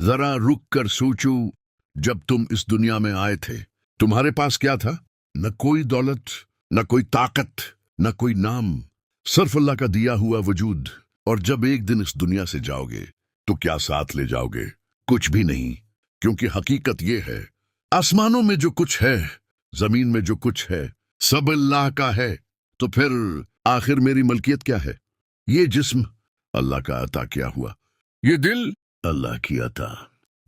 जरा रुक कर सोचो, जब तुम इस दुनिया में आए थे तुम्हारे पास क्या था? न कोई दौलत, न कोई ताकत, न कोई नाम, सिर्फ अल्लाह का दिया हुआ वजूद। और जब एक दिन इस दुनिया से जाओगे तो क्या साथ ले जाओगे? कुछ भी नहीं, क्योंकि हकीकत ये है, आसमानों में जो कुछ है, जमीन में जो कुछ है, सब अल्लाह का है। तो फिर आखिर मेरी मलकियत क्या है? ये जिस्म अल्लाह का अता किया हुआ, ये दिल अल्लाह की अता,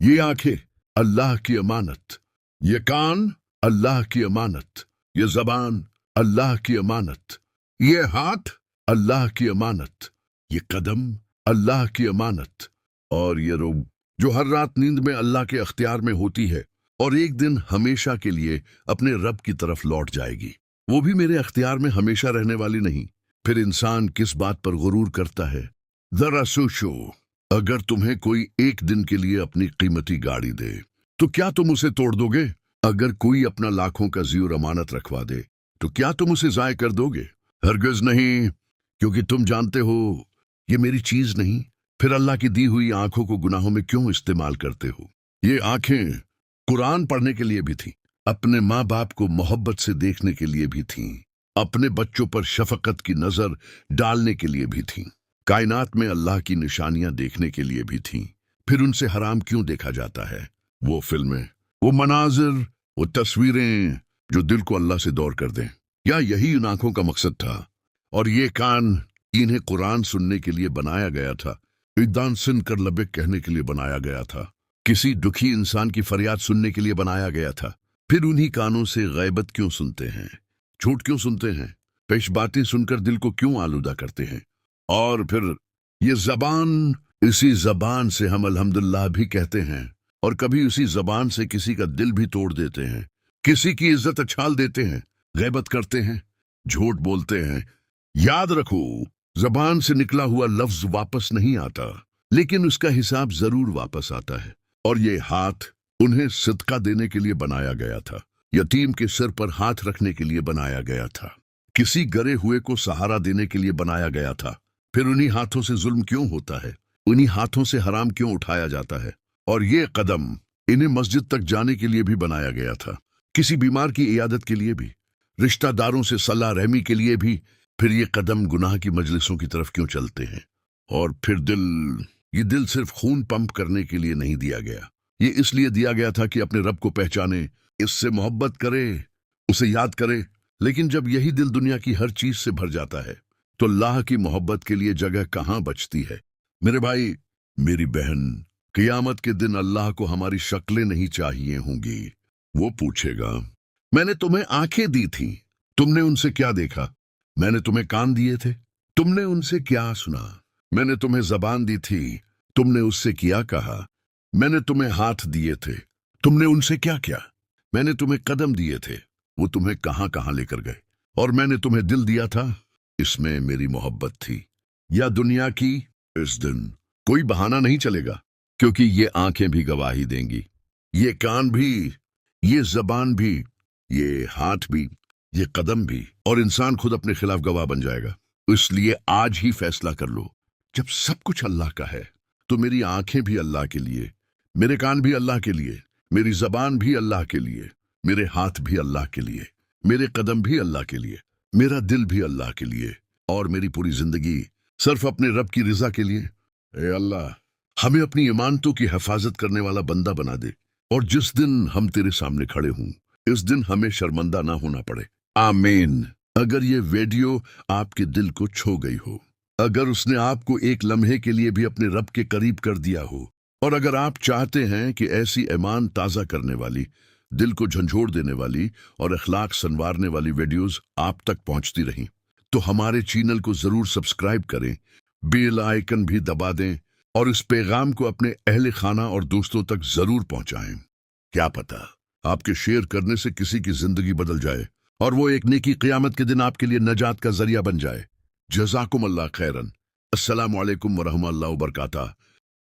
ये आंखें अल्लाह की अमानत, ये कान अल्लाह की अमानत, ये जबान अल्लाह की अमानत, ये हाथ अल्लाह की अमानत, ये कदम अल्लाह की अमानत, और ये रूह जो हर रात नींद में अल्लाह के अख्तियार में होती है और एक दिन हमेशा के लिए अपने रब की तरफ लौट जाएगी। वो भी मेरे अख्तियार में हमेशा रहने वाली नहीं। फिर इंसान किस बात पर गुरूर करता है? जरा सोचो, अगर तुम्हें कोई एक दिन के लिए अपनी कीमती गाड़ी दे तो क्या तुम उसे तोड़ दोगे? अगर कोई अपना लाखों का ज़ियोर अमानत रखवा दे तो क्या तुम उसे ज़ाय कर दोगे? हरगिज़ नहीं, क्योंकि तुम जानते हो ये मेरी चीज नहीं। फिर अल्लाह की दी हुई आंखों को गुनाहों में क्यों इस्तेमाल करते हो? ये आंखें कुरान पढ़ने के लिए भी थी, अपने माँ बाप को मोहब्बत से देखने के लिए भी थीं, अपने बच्चों पर शफकत की नजर डालने के लिए भी थीं, कायनात में अल्लाह की निशानियां देखने के लिए भी थीं। फिर उनसे हराम क्यों देखा जाता है? वो फिल्में, वो मनाजिर, वो तस्वीरें जो दिल को अल्लाह से दूर कर दें, या यही उन आंखों का मकसद था? और ये कान, इन्हें कुरान सुनने के लिए बनाया गया था, इदान सुन कर लबे कहने के लिए बनाया गया था, किसी दुखी इंसान की फरियाद सुनने के लिए बनाया गया था। फिर उन्हीं कानों से गैबत क्यों सुनते हैं, झूठ क्यों सुनते हैं, पेश बातें सुनकर दिल को क्यों आलूदा करते हैं? और फिर ये जबान, इसी जबान से हम अल्हम्दुलिल्लाह भी कहते हैं, और कभी उसी जबान से किसी का दिल भी तोड़ देते हैं, किसी की इज्जत अछाल देते हैं, गैबत करते हैं, झूठ बोलते हैं। याद रखो, जबान से निकला हुआ लफ्ज वापस नहीं आता, लेकिन उसका हिसाब जरूर वापस आता है। और ये हाथ उन्हें सदका देने के लिए बनाया गया था, यतीम के सिर पर हाथ रखने के लिए बनाया गया था, किसी गरे हुए को सहारा देने के लिए बनाया गया था। फिर उन्हीं हाथों से जुल्म क्यों होता है? उन्हीं हाथों से हराम क्यों उठाया जाता है? और ये कदम, इन्हें मस्जिद तक जाने के लिए भी बनाया गया था, किसी बीमार की इयादत के लिए भी, रिश्तेदारों से सलाह रहमी के लिए भी। फिर ये कदम गुनाह की मजलिसों की तरफ क्यों चलते हैं? और फिर दिल, ये दिल सिर्फ खून पंप करने के लिए नहीं दिया गया, ये इसलिए दिया गया था कि अपने रब को पहचाने, इससे मोहब्बत करे, उसे याद करे। लेकिन जब यही दिल दुनिया की हर चीज से भर जाता है तो अल्लाह की मोहब्बत के लिए जगह कहां बचती है? मेरे भाई, मेरी बहन, क़यामत के दिन अल्लाह को हमारी शक्लें नहीं चाहिए होंगी। वो पूछेगा, मैंने तुम्हें आंखें दी थी, तुमने उनसे क्या देखा? मैंने तुम्हें कान दिए थे, तुमने उनसे क्या सुना? मैंने तुम्हें जबान दी थी, तुमने उससे क्या कहा? मैंने तुम्हें हाथ दिए थे, तुमने उनसे क्या किया? मैंने तुम्हें कदम दिए थे, वो तुम्हें कहां कहां लेकर गए? और मैंने तुम्हें दिल दिया था, इसमें मेरी मोहब्बत थी। या दुनिया की? इस दिन कोई बहाना नहीं चलेगा, क्योंकि ये आंखें भी गवाही देंगी, ये कान भी, ये जबान भी, ये हाथ भी, ये कदम भी, और इंसान खुद अपने खिलाफ गवाह बन जाएगा। इसलिए आज ही फैसला कर लो, जब सब कुछ अल्लाह का है तो मेरी आंखें भी अल्लाह के लिए, मेरे कान भी अल्लाह के लिए, मेरी जबान भी अल्लाह के लिए, मेरे हाथ भी अल्लाह के लिए, मेरे कदम भी अल्लाह के लिए, मेरा दिल भी अल्लाह के लिए, और मेरी पूरी जिंदगी सिर्फ अपने रब की रिजा के लिए। ए अल्लाह, हमें अपनी इमानतों की हिफाजत करने वाला बंदा बना दे, और जिस दिन हम तेरे सामने खड़े हों, इस दिन हमें शर्मिंदा ना होना पड़े। आमीन। अगर ये वीडियो आपके दिल को छू गई हो, अगर उसने आपको एक लम्हे के लिए भी अपने रब के करीब कर दिया हो, और अगर आप चाहते हैं कि ऐसी ईमान ताज़ा करने वाली, दिल को झंझोड़ देने वाली और अखलाक संवारने वाली वीडियोस आप तक पहुंचती रहें, तो हमारे चैनल को जरूर सब्सक्राइब करें, बेल आइकन भी दबा दें, और इस पैगाम को अपने अहले खाना और दोस्तों तक जरूर पहुंचाएं। क्या पता आपके शेयर करने से किसी की जिंदगी बदल जाए और वो एक नेकी क़यामत के दिन आपके लिए नजात का जरिया बन जाए। जज़ाकुमुल्लाह खैरन। अस्सलामु अलैकुम व रहमतुल्लाहि व बरकातहू।